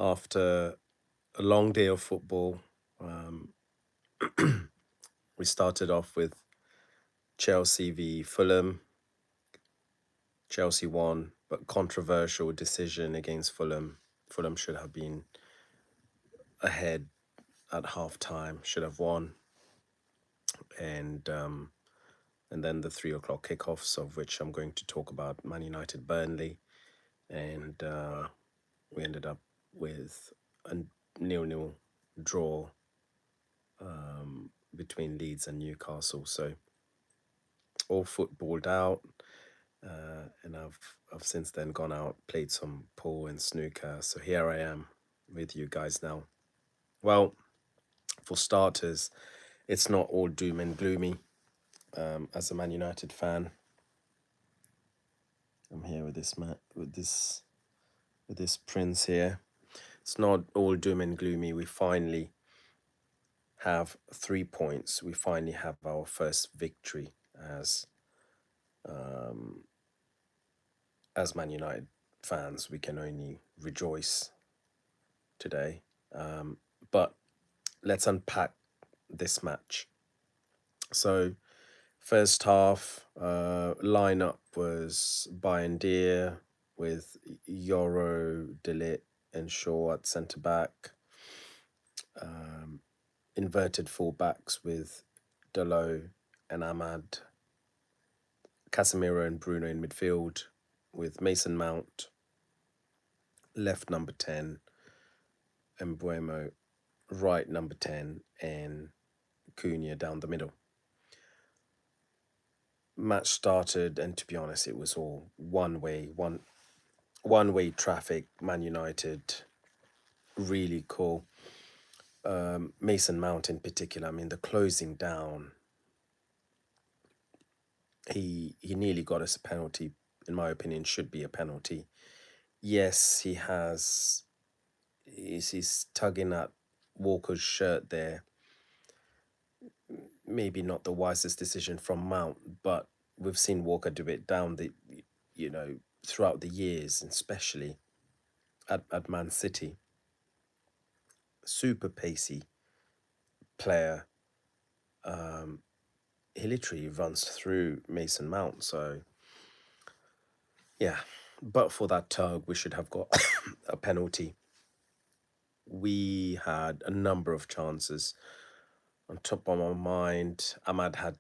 After a long day of football, um, we started off with Chelsea v Fulham. Chelsea won, but controversial decision against Fulham. Fulham should have been ahead at half time, should have won, and um, and then the 3 o'clock kickoffs, of which I'm going to talk about Man United Burnley, and we ended up with a nil-nil draw between Leeds and Newcastle. So all footballed out, and I've since then gone out, played some pool and snooker. So here I am with you guys now. Well, for starters, it's not all doom and gloomy. As a Man United fan, I'm here with this prince here. It's not all doom and gloomy. We finally have 3 points. We finally have our first victory um, as Man United fans. We can only rejoice today. But let's unpack this match. So, first half lineup was Bayern Deer with Yoro, Delit, and Shaw at centre back. Inverted fullbacks with Dalot and Ahmad, Casemiro and Bruno in midfield, with Mason Mount left number 10, and Buemo right number 10, and Cunha down the middle. Match started, and to be honest, it was all one way traffic. Man United, really cool. Mason Mount in particular, I mean, the closing down, he nearly got us a penalty. In my opinion, should be a penalty. Yes, he's tugging at Walker's shirt there. Maybe not the wisest decision from Mount, but we've seen Walker do it down throughout the years, especially at Man City. Super pacey player. He literally runs through Mason Mount. So yeah, but for that tug, we should have got a penalty. We had a number of chances. On top of my mind, Ahmad had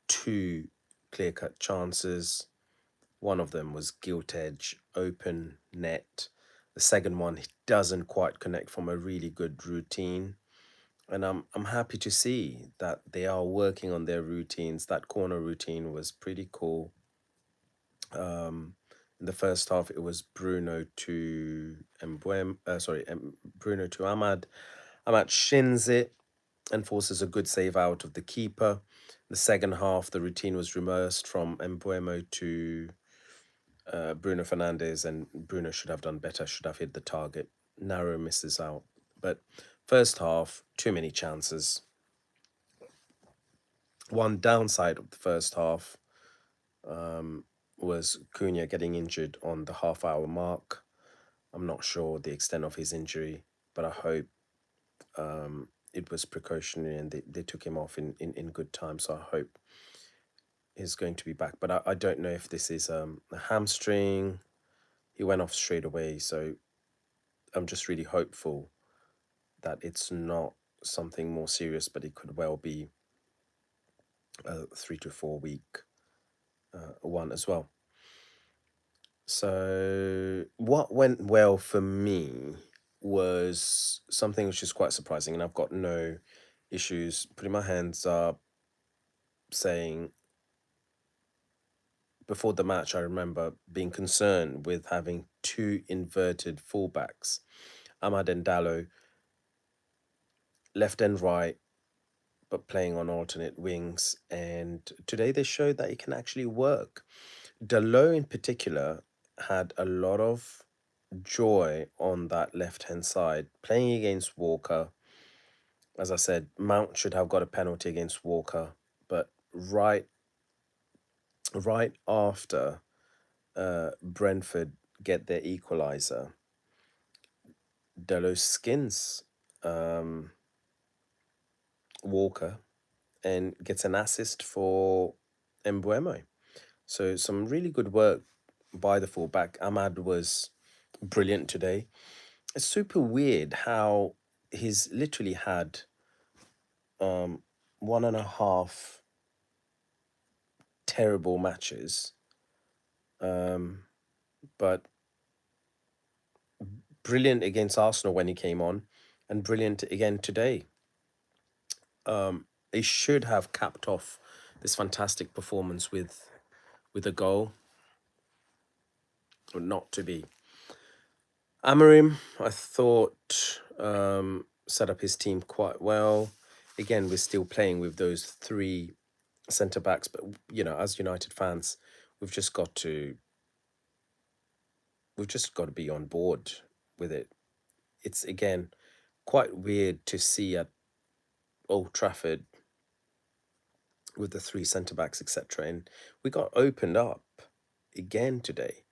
two clear-cut chances. One of them was gilt edge, open net. The second one, he doesn't quite connect from a really good routine. And I'm happy to see that they are working on their routines. That corner routine was pretty cool. In the first half, it was Bruno to Bruno to Ahmad. Ahmad shins it and forces a good save out of the keeper. The second half, the routine was reversed from Mbuemo to Bruno Fernandes, and Bruno should have done better, should have hit the target. Narrow misses out. But first half, too many chances. One downside of the first half was Cunha getting injured on the half-hour mark. I'm not sure the extent of his injury, but I hope it was precautionary and they took him off in good time. So I hope he's going to be back. But I don't know if this is a hamstring. He went off straight away. So I'm just really hopeful that it's not something more serious, but it could well be a 3 to 4 week one as well. So what went well for me was something which is quite surprising, and I've got no issues putting my hands up, saying before the match, I remember being concerned with having two inverted fullbacks, Ahmad and Dalot, left and right, but playing on alternate wings. And today they showed that it can actually work. Dalot in particular had a lot of joy on that left-hand side, playing against Walker. As I said, Mount should have got a penalty against Walker, but right after Brentford get their equaliser, Delo skins um, Walker and gets an assist for Embuemo. So some really good work by the fullback. Ahmad was brilliant today. It's super weird how he's literally had um, one and a half terrible matches, um, but brilliant against Arsenal when he came on, and brilliant again today. He should have capped off this fantastic performance with a goal, but not to be. Amarim, I thought, set up his team quite well. Again, we're still playing with those three centre backs, but as United fans, we've just got to we've just got to be on board with it. It's again quite weird to see at Old Trafford with the three centre backs, etc. And we got opened up again today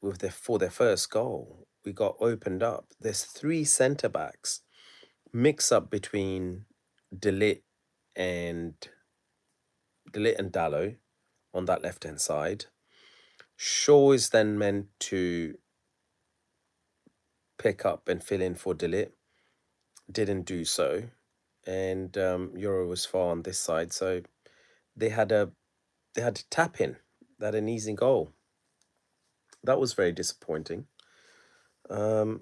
with their first goal. We got opened up. There's three centre backs mix up between Delit and Dallo on that left hand side. Shaw is then meant to pick up and fill in for Delit. Didn't do so, and Euro was far on this side, so they had to tap in. They had an easy goal. That was very disappointing. Um,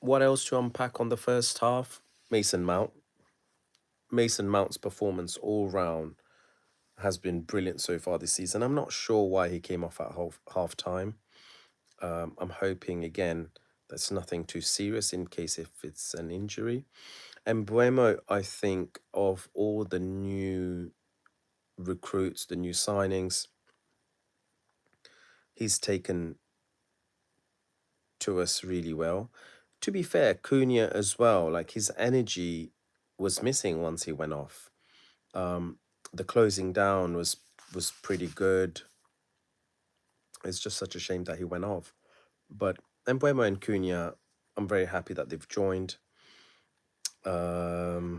what else to unpack on the first half? Mason Mount. Mason Mount's performance all round has been brilliant so far this season. I'm not sure why he came off at half time. I'm hoping again that's nothing too serious in case if it's an injury. And Buemo, I think of all the new recruits, the new signings, he's taken to us really well. To be fair, Cunha as well, like his energy was missing once he went off. The closing down was pretty good. It's just such a shame that he went off. But Embuemo and Cunha, I'm very happy that they've joined. Got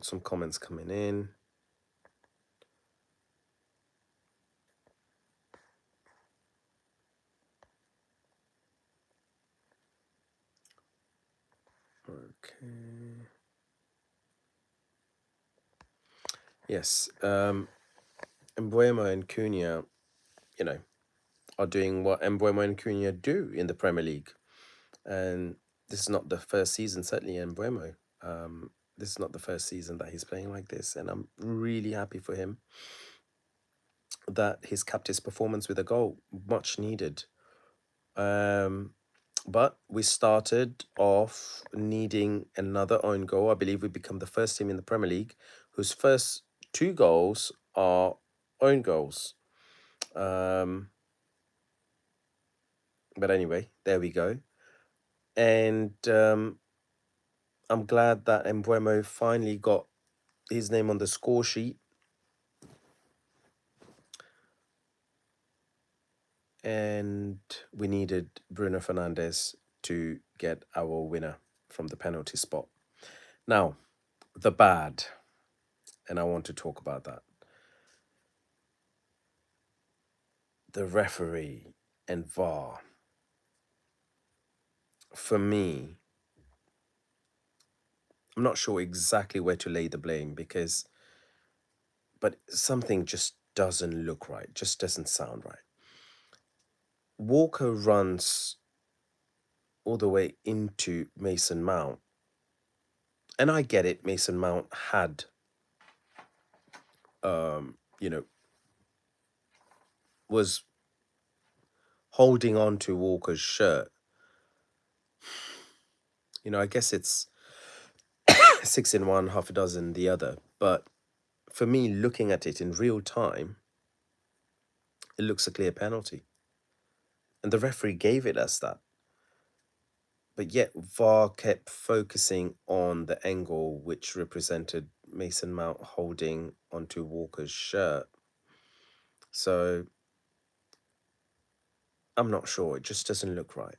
some comments coming in. Okay. Yes. Embuemo and Cunha, are doing what Embuemo and Cunha do in the Premier League. And this is not the first season, certainly Embuemo. This is not the first season that he's playing like this. And I'm really happy for him that he's capped his performance with a goal. Much needed. But we started off needing another own goal. I believe we become the first team in the Premier League whose first two goals are own goals. But anyway, there we go. And I'm glad that Embuemo finally got his name on the score sheet. And we needed Bruno Fernandes to get our winner from the penalty spot. Now, the bad, and I want to talk about that. The referee and VAR. For me, I'm not sure exactly where to lay the blame but something just doesn't look right, just doesn't sound right. Walker runs all the way into Mason Mount. And I get it, Mason Mount had, was holding on to Walker's shirt. I guess it's six in one, half a dozen the other. But for me, looking at it in real time, it looks a clear penalty. And the referee gave it as that. But yet VAR kept focusing on the angle which represented Mason Mount holding onto Walker's shirt. So I'm not sure. It just doesn't look right.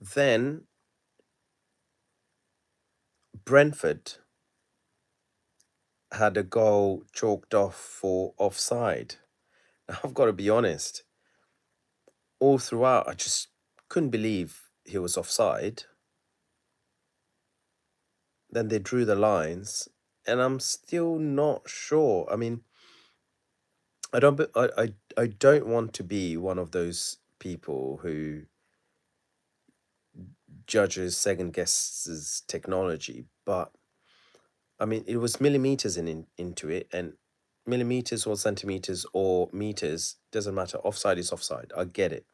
Then Brentford had a goal chalked off for offside. Now, I've got to be honest, all throughout, I just couldn't believe he was offside. Then they drew the lines, and I'm still not sure. I mean, I don't want to be one of those people who judges second guesses technology, but I mean, it was millimeters into it, and millimeters or centimeters or meters doesn't matter. Offside is offside. I get it.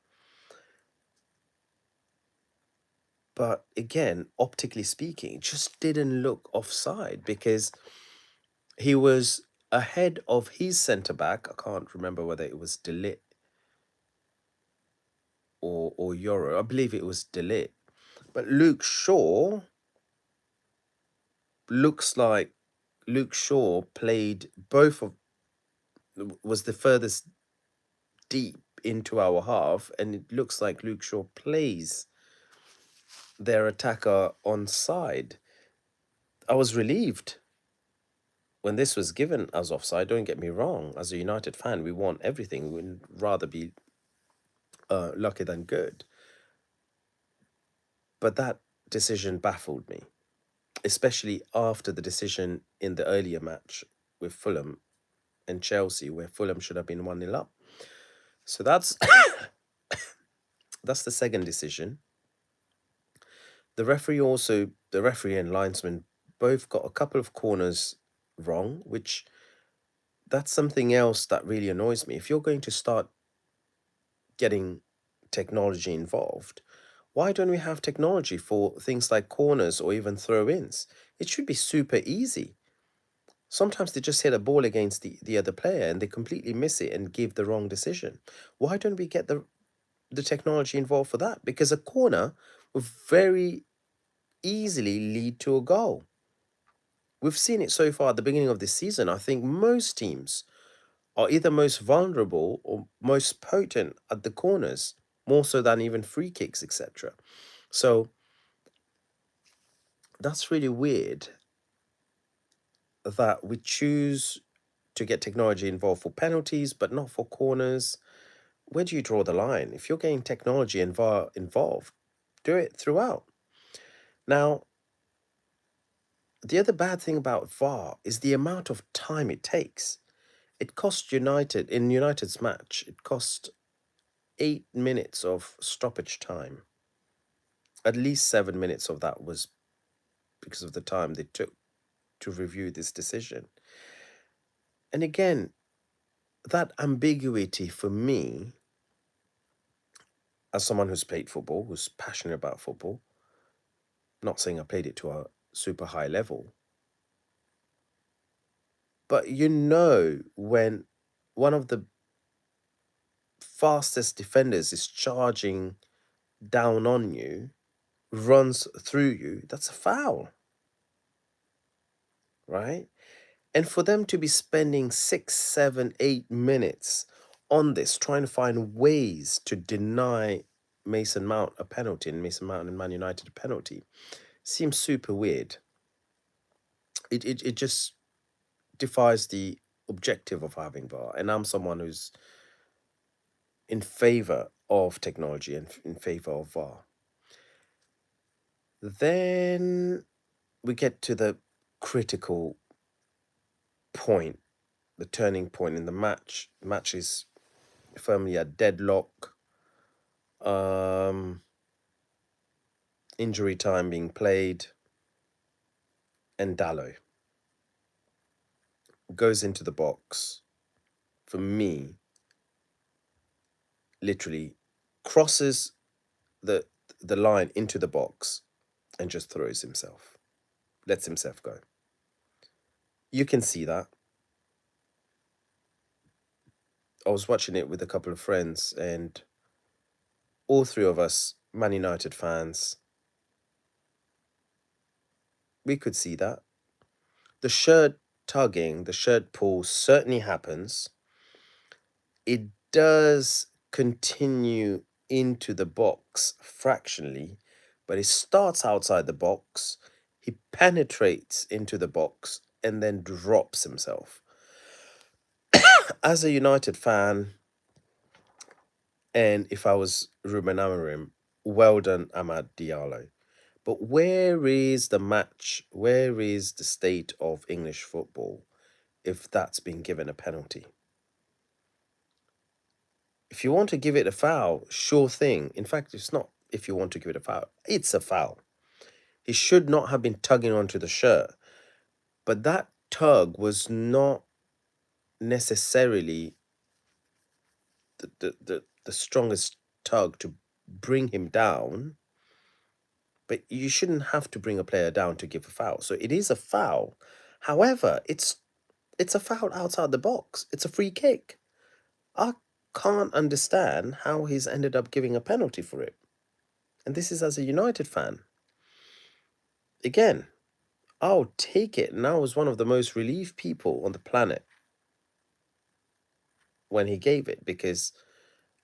But again, optically speaking, it just didn't look offside because he was ahead of his centre back. I can't remember whether it was Delit or Euro. I believe it was Delit. But Luke Shaw looks like Luke Shaw played both of was the furthest deep into our half, and it looks like Luke Shaw plays their attacker on side. I was relieved when this was given as offside. Don't get me wrong. As a United fan, we want everything. We would rather be lucky than good. But that decision baffled me, especially after the decision in the earlier match with Fulham and Chelsea, where Fulham should have been 1-0 up. So that's the second decision. The referee and linesman both got a couple of corners wrong, which that's something else that really annoys me. If you're going to start getting technology involved, why don't we have technology for things like corners or even throw-ins? It should be super easy. Sometimes they just hit a ball against the other player and they completely miss it and give the wrong decision. Why don't we get the technology involved for that? Because a corner will very easily lead to a goal. We've seen it so far at the beginning of this season. I think most teams are either most vulnerable or most potent at the corners, more so than even free kicks, etc. So that's really weird that we choose to get technology involved for penalties, but not for corners. Where do you draw the line? If you're getting technology and VAR involved, do it throughout. Now, the other bad thing about VAR is the amount of time it takes. It cost United, in United's match, it cost 8 minutes of stoppage time. At least 7 minutes of that was because of the time they took to review this decision. And again, that ambiguity for me, as someone who's played football, who's passionate about football, not saying I played it to a super high level, but when one of the fastest defenders is charging down on you, runs through you, that's a foul, right? And for them to be spending 6, 7, 8 minutes on this, trying to find ways to deny Mason Mount a penalty and Mason Mount and Man United a penalty, seems super weird. It just defies the objective of having VAR. And I'm someone who's in favor of technology and in favor of VAR. Then we get to the critical point, the turning point in the match. The match is firmly at deadlock. Injury time being played, and Dallo goes into the box. For me, literally crosses the line into the box and just throws himself, lets himself go. You can see that. I was watching it with a couple of friends, and all three of us, Man United fans, we could see that. The shirt tugging, the shirt pull certainly happens. It does continue into the box fractionally, but he starts outside the box, he penetrates into the box, and then drops himself. As a United fan, and if I was Ruben Amorim, well done, Ahmad Diallo. But where is the match? Where is the state of English football if that's been given a penalty? If you want to give it a foul, sure thing. In fact, it's not if you want to give it a foul, it's a foul. He should not have been tugging onto the shirt. But that tug was not necessarily the strongest tug to bring him down. But you shouldn't have to bring a player down to give a foul. So it is a foul. However, it's a foul outside the box. It's a free kick. I can't understand how he's ended up giving a penalty for it. And this is as a United fan. Again, I'll take it. And I was one of the most relieved people on the planet when he gave it, because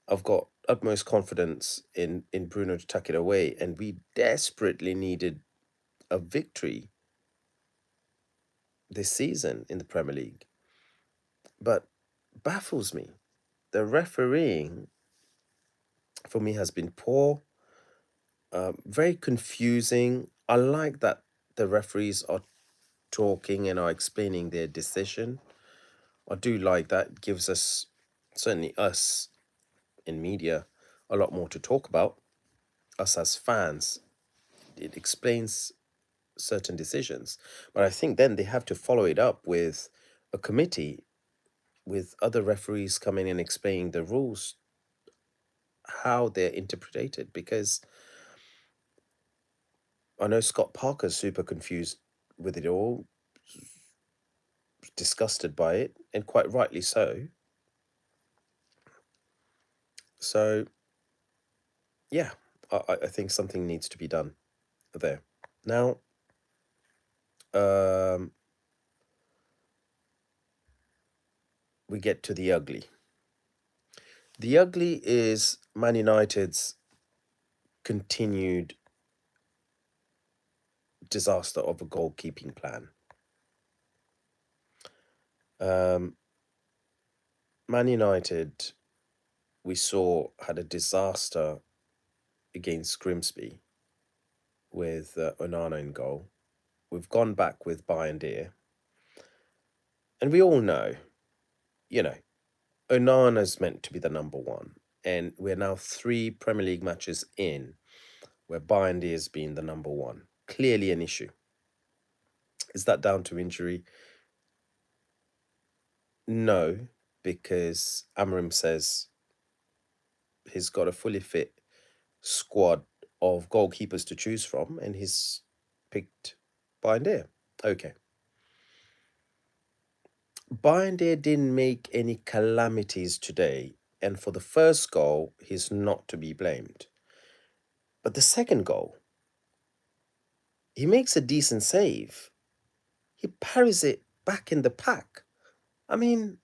I've got utmost confidence in Bruno to tuck it away. And we desperately needed a victory this season in the Premier League. But baffles me. The refereeing for me has been poor, very confusing. I like that the referees are talking and are explaining their decision. I do like that. It gives us, certainly us in media, a lot more to talk about. Us as fans, it explains certain decisions. But I think then they have to follow it up with a committee with other referees coming and explaining the rules, how they're interpreted, because I know Scott Parker's super confused with it all, disgusted by it, and quite rightly so. So, yeah, I think something needs to be done there. Now, we get to the ugly. The ugly is Man United's continued disaster of a goalkeeping plan. Man United, we saw, had a disaster against Grimsby with Onana in goal. We've gone back with Bayern Deer. And we all know, Onana's meant to be the number one. And we're now 3 Premier League matches in where Bayern Deer has been the number one. Clearly an issue. Is that down to injury? No, because Amorim says he's got a fully fit squad of goalkeepers to choose from, and he's picked Bayern Deer. Okay. Bayern Deer didn't make any calamities today, and for the first goal, he's not to be blamed. But the second goal, he makes a decent save. He parries it back in the pack. I mean,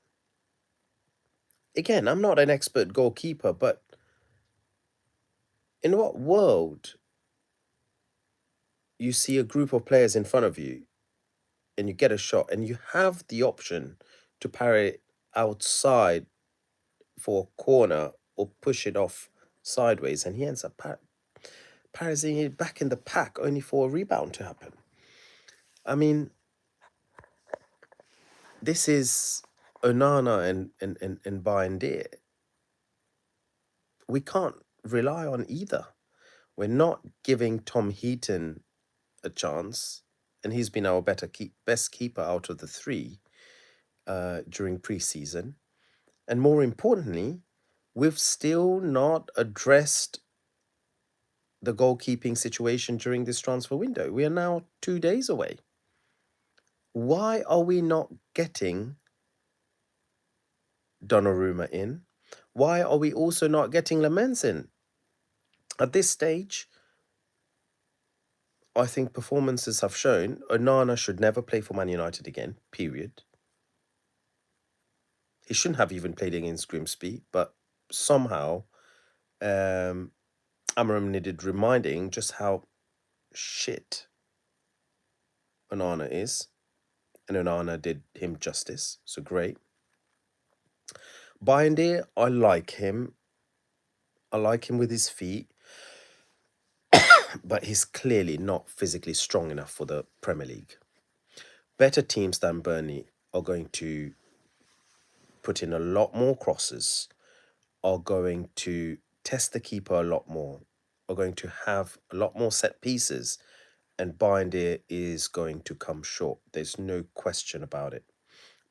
again, I'm not an expert goalkeeper, but in what world you see a group of players in front of you and you get a shot and you have the option to parry it outside for a corner or push it off sideways, and he ends up parrying it back in the pack only for a rebound to happen? I mean, this is Onana and Bayern Deer. We can't rely on either. We're not giving Tom Heaton a chance, and he's been our best keeper out of the 3 during pre-season. And more importantly, we've still not addressed the goalkeeping situation during this transfer window. We are now 2 days away. Why are we not getting Donnarumma in? Why are we also not getting Lamens in? At this stage, I think performances have shown Onana should never play for Man United again, period. He shouldn't have even played against Grimsby, but somehow Um, Amarim needed reminding just how shit Onana is, and Onana did him justice. So great. Bindy, I like him. I like him with his feet, but he's clearly not physically strong enough for the Premier League. Better teams than Burnley are going to put in a lot more crosses, are going to test the keeper a lot more, are going to have a lot more set pieces, and Bindy is going to come short. There's no question about it.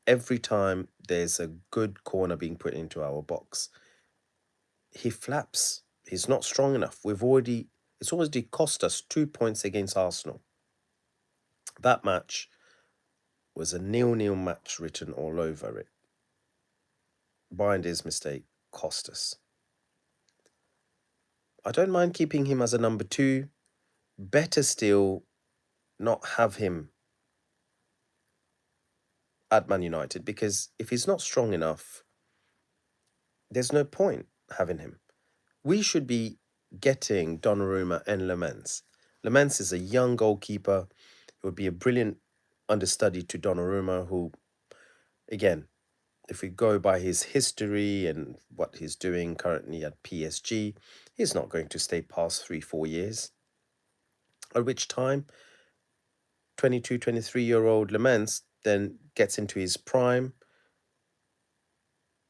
Every time there's a good corner being put into our box, he flaps. He's not strong enough. It's already cost us 2 points against Arsenal. That match was a 0-0 match written all over it. Bindy's mistake cost us. I don't mind keeping him as a number 2. Better still not have him at Man United, because if he's not strong enough, there's no point having him. We should be getting Donnarumma and Lamens. Lamens is a young goalkeeper. It would be a brilliant understudy to Donnarumma, who, again, if we go by his history and what he's doing currently at PSG, he's not going to stay past 3-4 years. At which time, 22, 23-year-old Lamens then gets into his prime,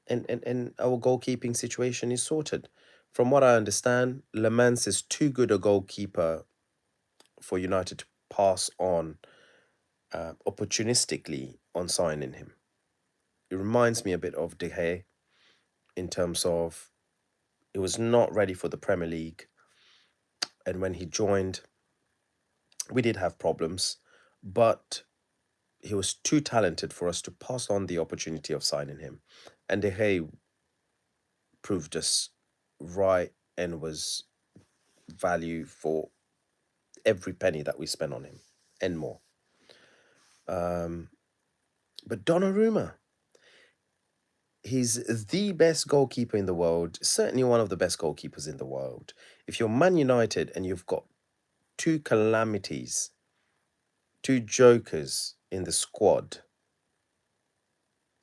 and our goalkeeping situation is sorted. From what I understand, Lamens is too good a goalkeeper for United to pass on opportunistically on signing him. It reminds me a bit of De Gea in terms of he was not ready for the Premier League, and when he joined, we did have problems, but he was too talented for us to pass on the opportunity of signing him. And De Gea proved us right and was value for every penny that we spent on him and more. But Donnarumma, he's the best goalkeeper in the world, certainly one of the best goalkeepers in the world. If you're Man United and you've got two calamities, two jokers in the squad,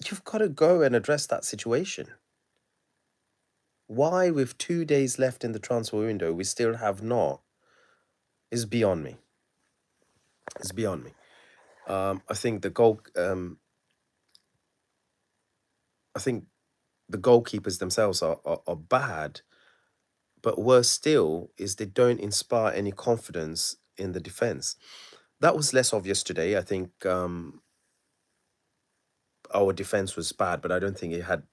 you've got to go and address that situation. Why, with 2 days left in the transfer window, we still have not, is beyond me. It's beyond me. I think the goalkeepers themselves are bad, but worse still is they don't inspire any confidence in the defense. That was less obvious today. I think our defense was bad, but I don't think it had,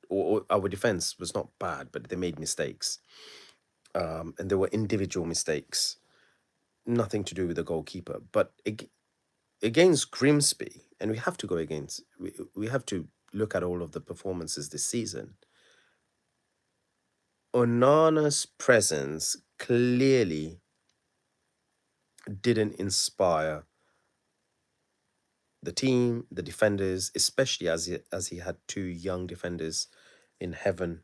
or our defense was not bad, but they made mistakes. And there were individual mistakes, nothing to do with the goalkeeper. But against Grimsby, and we have to go against, we have to look at all of the performances this season. Onana's presence clearly didn't inspire the team, the defenders, especially as he had two young defenders in Heaven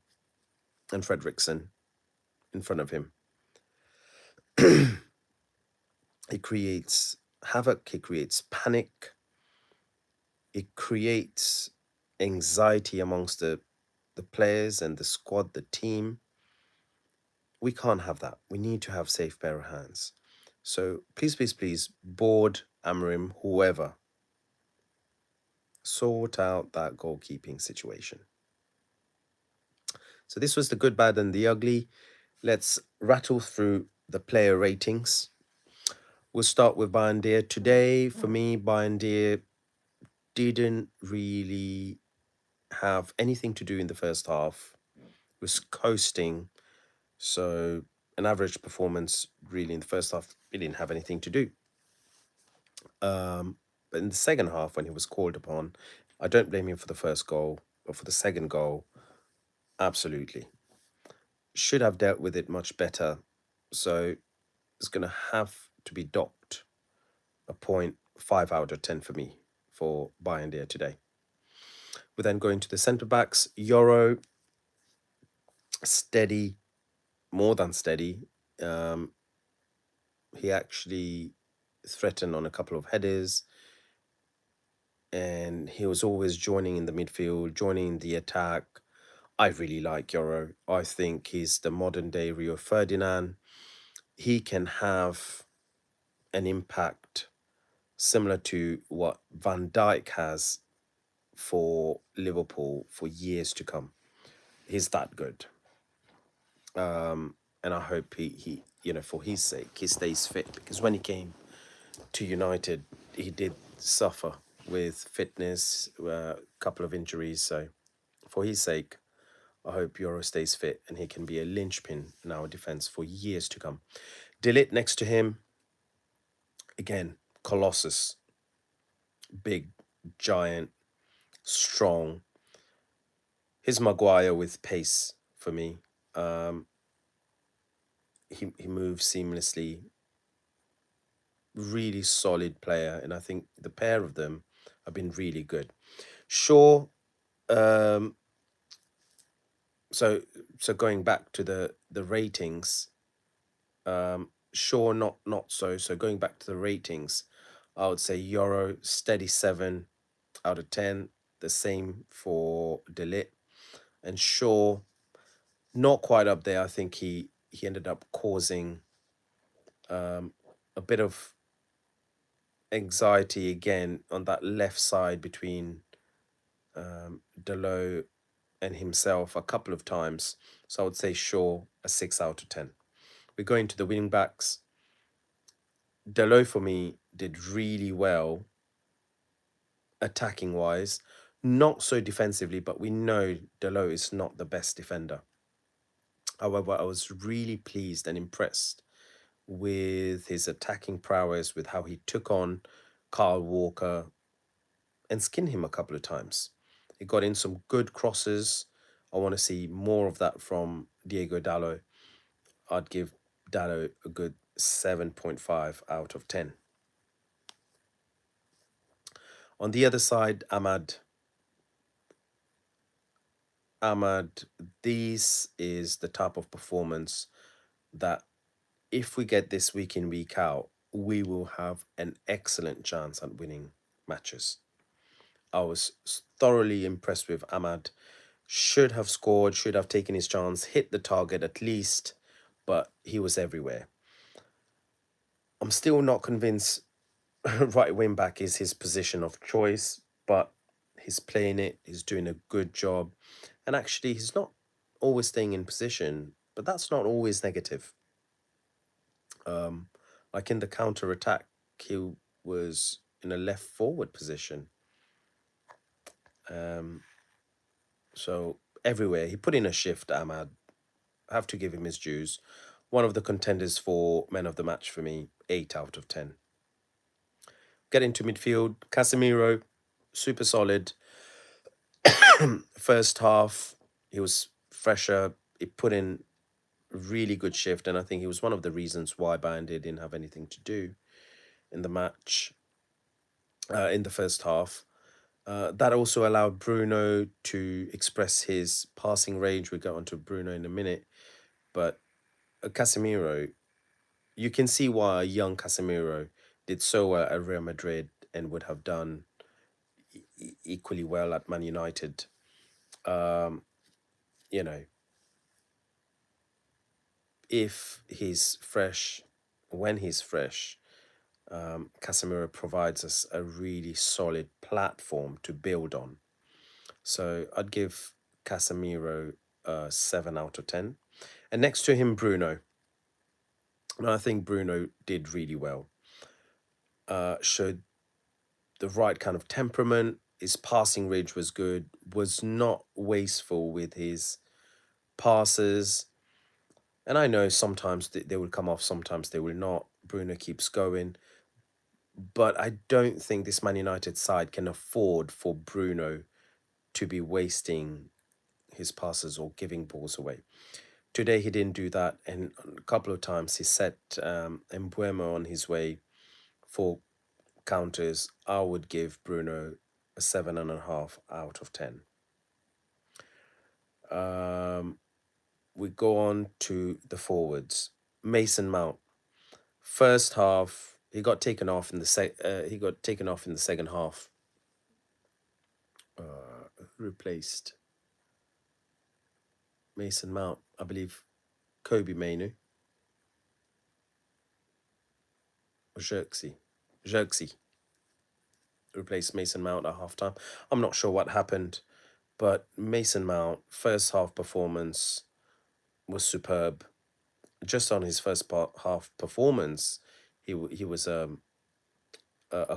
and Fredrickson in front of him. It creates havoc, it creates panic, it creates anxiety amongst the players and the squad, the team. We can't have that. We need to have safe pair of hands. So please, please, please, board, Amarim, whoever, sort out that goalkeeping situation. So this was the good, bad, and the ugly. Let's rattle through the player ratings. We'll start with Bayern. Today, for me, Bayern didn't really have anything to do in the first half. It was coasting. So an average performance really in the first half, he didn't have anything to do. But in the second half, when he was called upon, I don't blame him for the first goal, but for the second goal, absolutely. Should have dealt with it much better. So it's going to have to be docked a 0.5 out of 10 for me for Bayern today. We're then going to the centre backs. Euro, steady, more than steady. Um, he actually threatened on a couple of headers, and he was always joining in the midfield, joining the attack. I really like Euro. I think he's the modern day Rio Ferdinand. He can have an impact similar to what Van Dijk has for Liverpool for years to come. He's that good. And I hope he for his sake, he stays fit, because when he came to United, he did suffer with fitness, a couple of injuries. So for his sake, I hope Euro stays fit and he can be a linchpin in our defense for years to come. Delete next to him, again, Colossus, big, giant, strong. He's Maguire with pace for me. Um, he moves seamlessly, really solid player, and I think the pair of them have been really good. Sure. Um, so going back to the ratings, sure, not so. So going back to the ratings, I would say Euro steady 7 out of 10. The same for Delit, and Shaw not quite up there. I think he ended up causing a bit of anxiety again on that left side between Delo and himself a couple of times. So I would say Shaw a 6 out of 10. We're going to the wing backs. Delo for me did really well attacking wise, not so defensively, but we know Delo is not the best defender. However, I was really pleased and impressed with his attacking prowess, with how he took on Carl Walker and skinned him a couple of times. He got in some good crosses. I want to see more of that from Diego Dallo. I'd give Dallo a good 7.5 out of 10. On the other side, Ahmad, this is the type of performance that if we get this week in, week out, we will have an excellent chance at winning matches. I was thoroughly impressed with Ahmad. Should have scored, should have taken his chance, hit the target at least, but he was everywhere. I'm still not convinced right wing back is his position of choice, but he's playing it, he's doing a good job. And actually, he's not always staying in position, but that's not always negative. Like in the counter attack, he was in a left forward position. So everywhere he put in a shift. Ahmad, I have to give him his dues. One of the contenders for man of the match for me. 8 out of 10. Get into midfield. Casemiro, super solid. First half, he was fresher. He put in a really good shift, and I think he was one of the reasons why Bayern didn't have anything to do in the match in the first half. That also allowed Bruno to express his passing range. We'll get onto Bruno in a minute. But Casemiro, you can see why a young Casemiro did so well at Real Madrid and would have done equally well at Man United. Um, you know, if he's fresh, when he's fresh, Casemiro provides us a really solid platform to build on. So I'd give Casemiro 7 out of 10. And next to him, Bruno. And I think Bruno did really well. Showed the right kind of temperament. His passing range was good, was not wasteful with his passes. And I know sometimes they will come off, sometimes they will not. Bruno keeps going. But I don't think this Man United side can afford for Bruno to be wasting his passes or giving balls away. Today he didn't do that, and a couple of times he set Mbuemo on his way for counters. I would give Bruno a 7.5 out of 10. we go on to the forwards. Mason Mount. First half, he got taken off in the second half. Replaced Mason Mount, I believe Kobe Mainu or Xerxes replaced Mason Mount at halftime. I'm not sure what happened, but Mason Mount first half performance was superb. Just on his half performance, he was a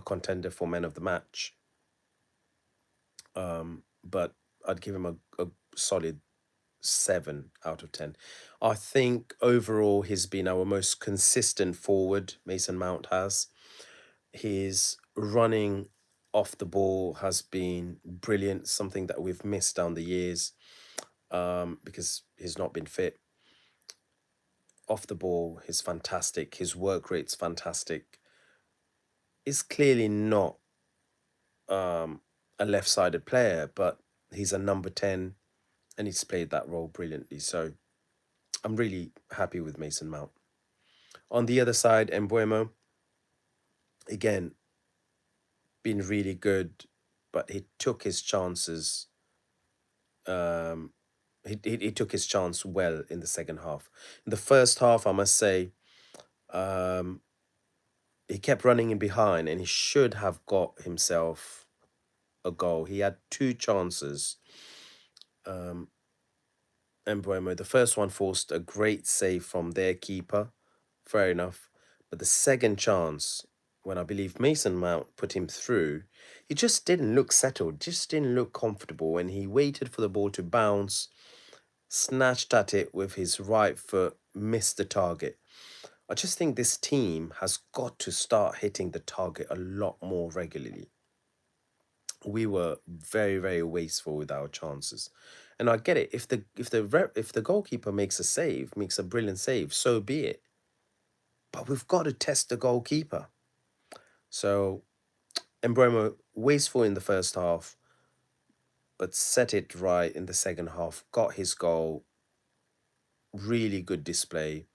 contender for man of the match. But I'd give him a solid 7 out of 10. I think overall he's been our most consistent forward. Mason Mount has. His running off the ball has been brilliant, something that we've missed down the years because he's not been fit. Off the ball, he's fantastic. His work rate's fantastic. He's clearly not a left-sided player, but he's a number 10 and he's played that role brilliantly. So I'm really happy with Mason Mount. On the other side, Embuemo, again, been really good, but he took his chances. He took his chance well in the second half. In the first half, I must say, he kept running in behind and he should have got himself a goal. He had two chances. Embuemo, the first one forced a great save from their keeper. Fair enough. But the second chance, when I believe Mason Mount put him through, he just didn't look settled, just didn't look comfortable. When he waited for the ball to bounce, snatched at it with his right foot, missed the target. I just think this team has got to start hitting the target a lot more regularly. We were very, very wasteful with our chances. And I get it. If the goalkeeper makes a save, makes a brilliant save, so be it. But we've got to test the goalkeeper. So Embuemo wasteful in the first half, but set it right in the second half. Got his goal. Really good display.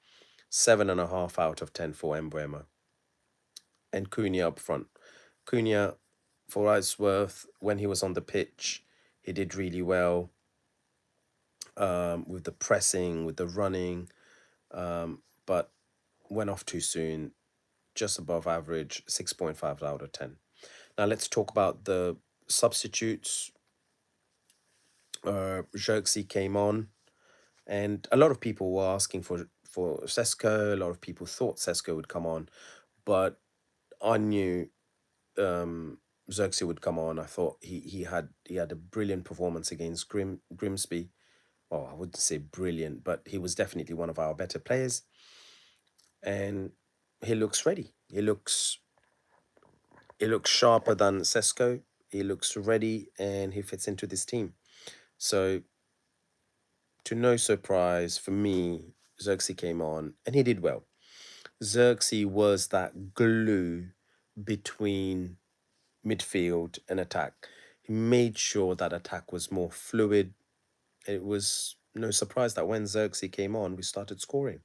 7.5 out of 10 for Embuemo. And Cunha up front. Cunha, for what it's worth, when he was on the pitch, he did really well with the pressing, with the running, but went off too soon. Just above average, 6.5 out of 10. Now let's talk about the substitutes. Xerxes came on, and a lot of people were asking for Sesko. A lot of people thought Sesko would come on, but I knew Xerxes would come on. I thought he had a brilliant performance against Grimsby. Well, I wouldn't say brilliant, but he was definitely one of our better players, and he looks ready. He looks sharper than Sesko. He looks ready, and he fits into this team. So, to no surprise for me, Xerxes came on, and he did well. Xerxes was that glue between midfield and attack. He made sure that attack was more fluid. It was no surprise that when Xerxes came on, we started scoring.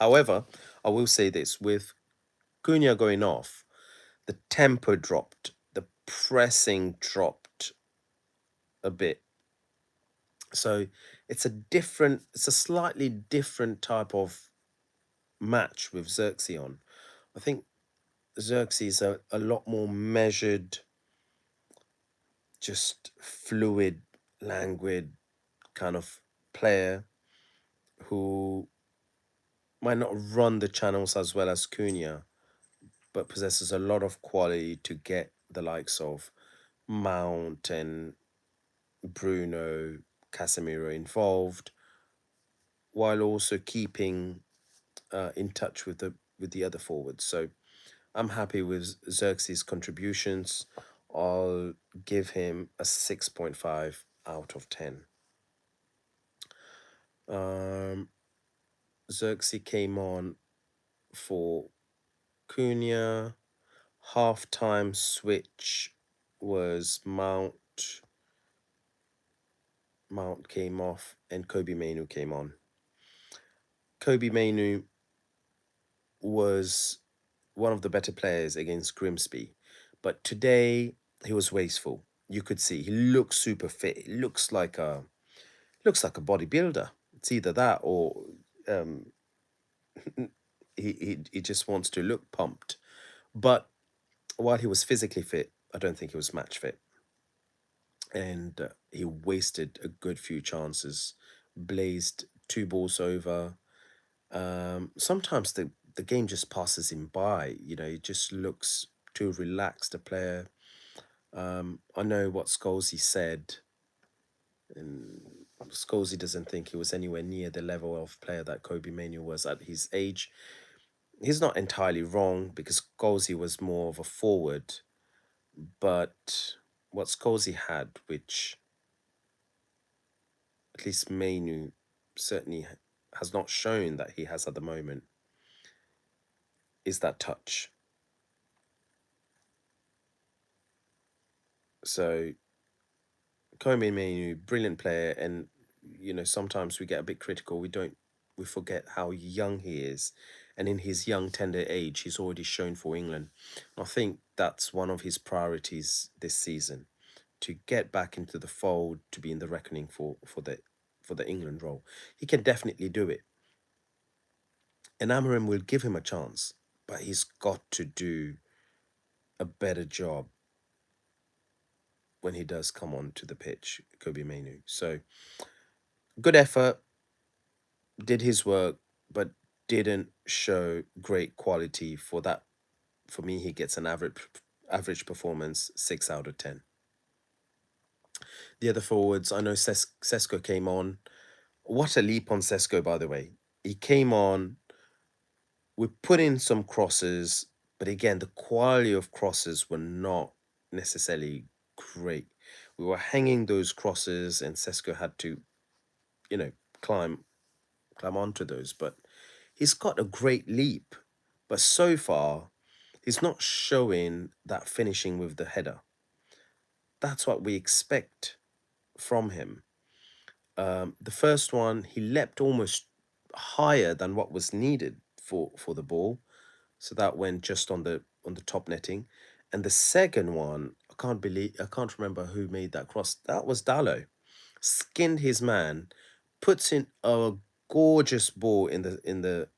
However, I will say this, with Cunha going off, the tempo dropped, the pressing dropped a bit. So it's a slightly different type of match with Xerxes on. I think Xerxes is a lot more measured, just fluid, languid kind of player who might not run the channels as well as Cunha, but possesses a lot of quality to get the likes of Mount and Bruno, Casemiro involved, while also keeping in touch with the other forwards. So I'm happy with Xerxes' contributions. I'll give him a 6.5 out of 10. Xerxes came on for Cunha. Halftime switch was Mount Mount came off and Kobe Mainu came on. Kobe Mainu was one of the better players against Grimsby, but today he was wasteful. You could see he looks super fit. He looks like a bodybuilder. It's either that or um, he just wants to look pumped. But while he was physically fit, I don't think he was match fit, and he wasted a good few chances, blazed two balls over. Sometimes the game just passes him by. He just looks too relaxed a player. I know what Scholesy said, and Scholesy doesn't think he was anywhere near the level of player that Kobe Manu was at his age. He's not entirely wrong because Scholesy was more of a forward, but what Scholesy had, which at least Manu certainly has not shown that he has at the moment, is that touch. So Kobe Manu, brilliant player, and sometimes we get a bit critical. We forget how young he is, and in his young tender age, he's already shown for England. I think that's one of his priorities this season, to get back into the fold, to be in the reckoning for the England role. He can definitely do it, and Amarim will give him a chance, but he's got to do a better job when he does come onto the pitch, Kobe Manu. So good effort, did his work, but didn't show great quality for that. For me, he gets an average performance, 6 out of 10. The other forwards, I know Sesko came on. What a leap on Sesko, by the way. He came on. We put in some crosses, but again, the quality of crosses were not necessarily great. We were hanging those crosses, and Sesko had to, you know, climb onto those. But he's got a great leap, but so far he's not showing that finishing with the header. That's what we expect from him. The first one, he leapt almost higher than what was needed for the ball, so that went just on the top netting. And the second one, I can't remember who made that cross. That was Dallo. Skinned his man, puts in a gorgeous ball in the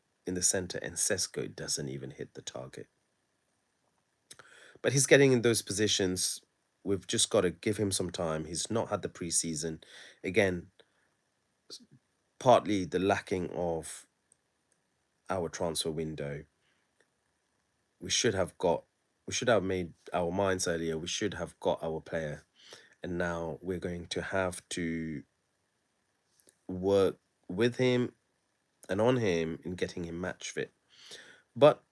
center, and Sesko doesn't even hit the target. But he's getting in those positions. We've just got to give him some time. He's not had the preseason. Again, partly the lacking of our transfer window. We should have got we should have made our minds earlier. We should have got our player. And now we're going to have to work with him and on him in getting him match fit. But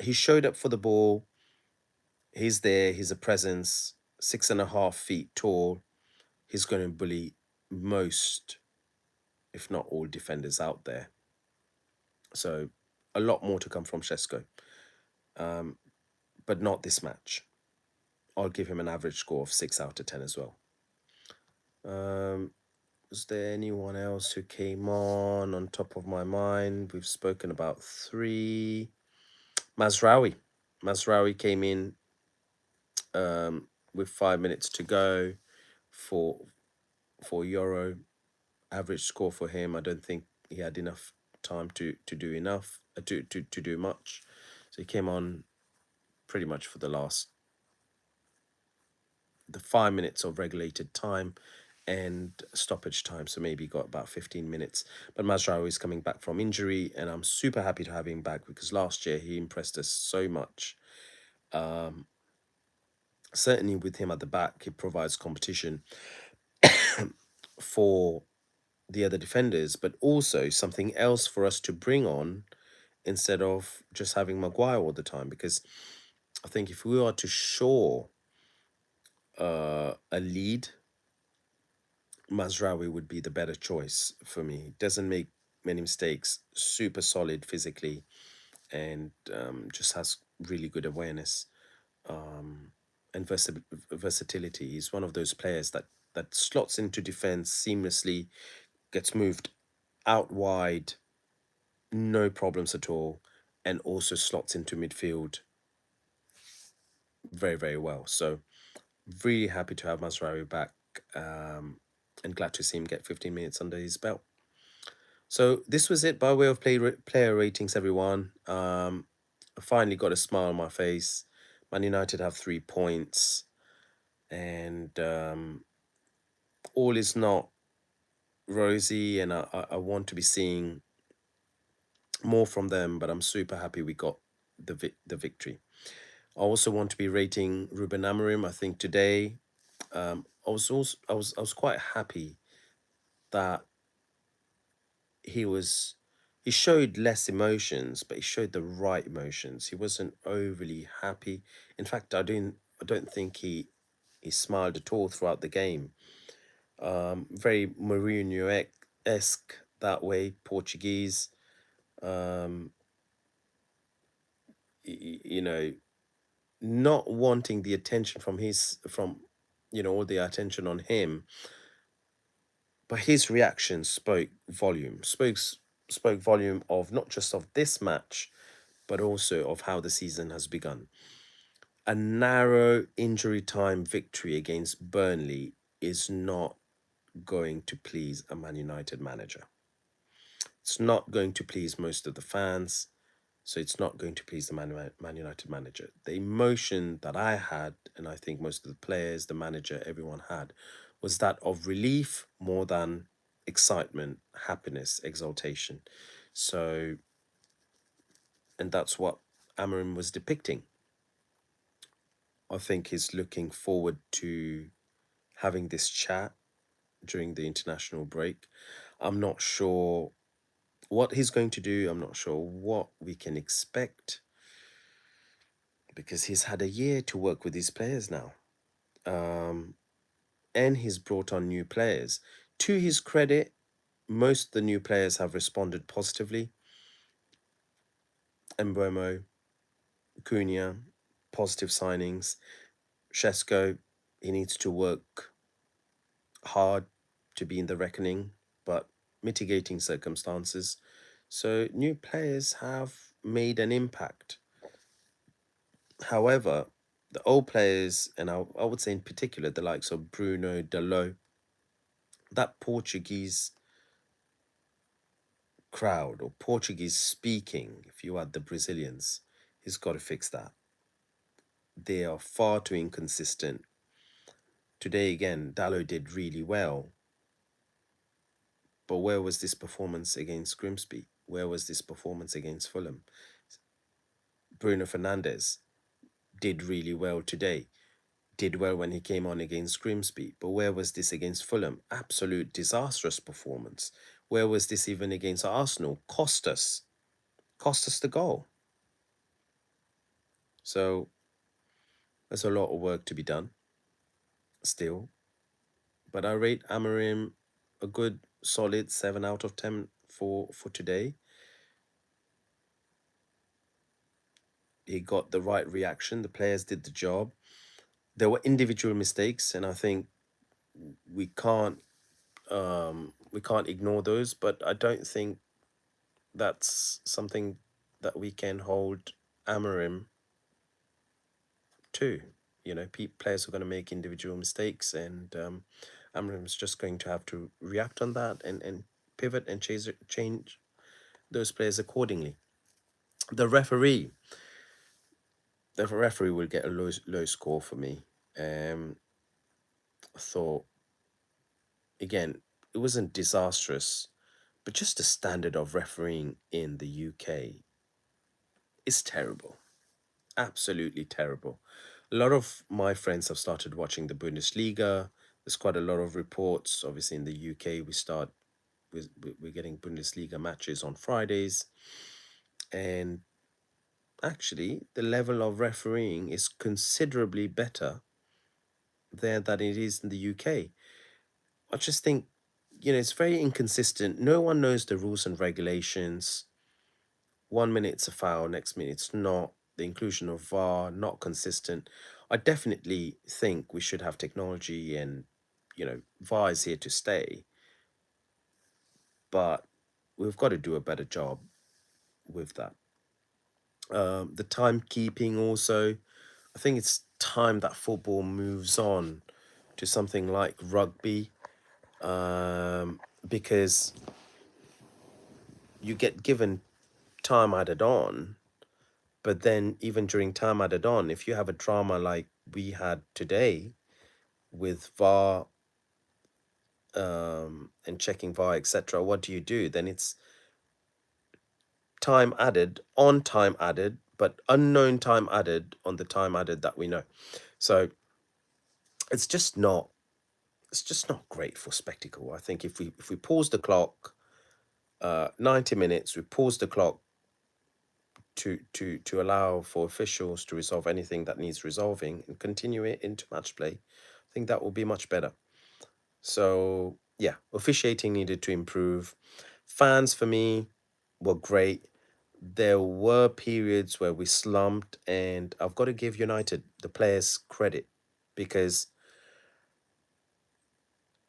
he showed up for the ball. He's there. He's a presence. 6.5 feet tall. He's going to bully most, if not all, defenders out there. So a lot more to come from Shesko, but not this match. I'll give him an average score of 6 out of 10 as well. Was there anyone else who came on top of my mind? We've spoken about three. Mazraoui. Mazraoui came in with 5 minutes to go for Euro. Average score for him. I don't think he had enough time to do enough to do much. So he came on pretty much for the 5 minutes of regulated time and stoppage time, so maybe got about 15 minutes. But Mazraoui is coming back from injury, and I'm super happy to have him back because last year he impressed us so much. Certainly with him at the back, he provides competition for the other defenders, but also something else for us to bring on instead of just having Maguire all the time. Because I think if we are to shore a lead, Mazraoui would be the better choice for me. Doesn't make many mistakes, super solid physically, and just has really good awareness and versatility. He's one of those players that that slots into defense seamlessly, gets moved out wide, no problems at all, and also slots into midfield very, very well. So really happy to have Mazraoui back, um, and glad to see him get 15 minutes under his belt. So this was it by way of player ratings, everyone. I finally got a smile on my face. Man United have 3 points, and all is not rosy, and I want to be seeing more from them, but I'm super happy we got the victory. I also want to be rating Ruben Amorim. I think today, I was quite happy that he was he showed less emotions, but he showed the right emotions. He wasn't overly happy. In fact, I don't think he smiled at all throughout the game. Very Mourinho-esque that way, Portuguese. Um, you know, not wanting the attention from all the attention on him, but his reaction spoke volume of not just of this match, but also of how the season has begun. A narrow injury time victory against Burnley is not going to please a Man United manager. It's not going to please most of the fans. So it's not going to please the Man United manager. The emotion that I had, and I think most of the players, the manager, everyone had, was that of relief more than excitement, happiness, exaltation. So, and that's what Amarim was depicting. I think he's looking forward to having this chat during the international break. I'm not sure what he's going to do. I'm not sure what we can expect because he's had a year to work with these players now. Um, and he's brought on new players. To his credit, most of the new players have responded positively. Mbomo, Cunha, positive signings. Shesko, he needs to work hard to be in the reckoning, but mitigating circumstances. So new players have made an impact. However, the old players, and I would say in particular the likes of Bruno, Dalot, that Portuguese crowd or Portuguese speaking, if you add the Brazilians, he's got to fix that. They are far too inconsistent. Today, again, Dalot did really well, but where was this performance against Grimsby? Where was this performance against Fulham? Bruno Fernandes did really well today. Did well when he came on against Grimsby, but where was this against Fulham? Absolute disastrous performance. Where was this even against Arsenal? Cost us the goal. So there's a lot of work to be done still, but I rate Amarim a good solid 7 out of 10 for today. He got the right reaction. The players did the job. There were individual mistakes, and I think we can't we can't ignore those. But I don't think that's something that we can hold Amarim to. Players are going to make individual mistakes, and Amarim's just going to have to react on that and pivot and change those players accordingly. The referee, the referee will get a low score for me. I thought again, it wasn't disastrous, but just the standard of refereeing in the UK is terrible. Absolutely terrible. A lot of my friends have started watching the Bundesliga. There's quite a lot of reports. Obviously, in the UK, we're getting Bundesliga matches on Fridays, and actually, the level of refereeing is considerably better there than it is in the UK. I just think, it's very inconsistent. No one knows the rules and regulations. 1 minute it's a foul, next minute it's not. The inclusion of VAR, not consistent. I definitely think we should have technology and, VAR is here to stay, but we've got to do a better job with that. The timekeeping also, I think it's time that football moves on to something like rugby, because you get given time added on, but then even during time added on, if you have a drama like we had today with VAR, and checking VAR, etc., what do you do? Then it's time added on time added, but unknown time added on the time added that we know. So it's just not great for spectacle. I think if we pause the clock, 90 minutes, we pause the clock to allow for officials to resolve anything that needs resolving and continue it into match play, I think that will be much better. So yeah, officiating needed to improve. Fans for me were great. There were periods where we slumped, and I've got to give United, the players, credit, because,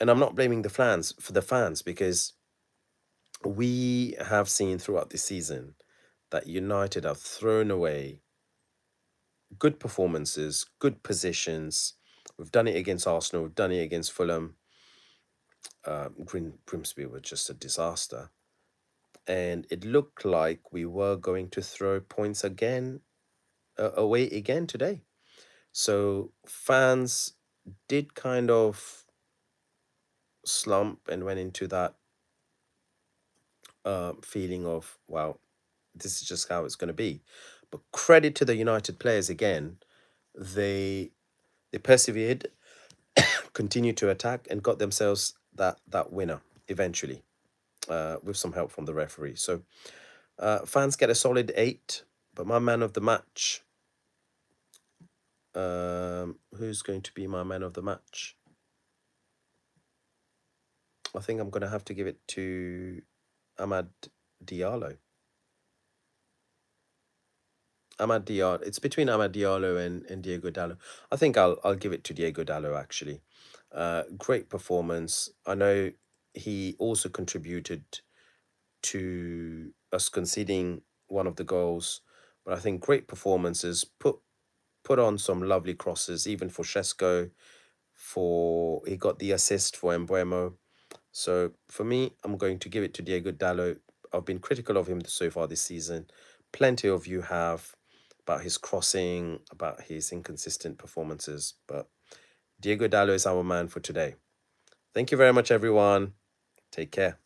and I'm not blaming the fans, because we have seen throughout the season that United have thrown away good performances, good positions. We've done it against Arsenal, we've done it against Fulham. Grimsby was just a disaster. And it looked like we were going to throw points again, away again today. So fans did kind of slump and went into that feeling of, wow, this is just how it's going to be. But credit to the United players again. They persevered, continued to attack, and got themselves that winner eventually, with some help from the referee. So fans get a solid 8. But my man of the match, who's going to be my man of the match? I think I'm going to have to give it to Amad Diallo. Amad Diallo. It's between Amad Diallo and Diego Dallo. I think I'll give it to Diego Dallo actually. Great performance. I know he also contributed to us conceding one of the goals, but I think great performances. Put on some lovely crosses, even for Shesko. He got the assist for Embuemo. So for me, I'm going to give it to Diego Dallo. I've been critical of him so far this season. Plenty of you have, about his crossing, about his inconsistent performances. But Diego Dallo is our man for today. Thank you very much, everyone. Take care.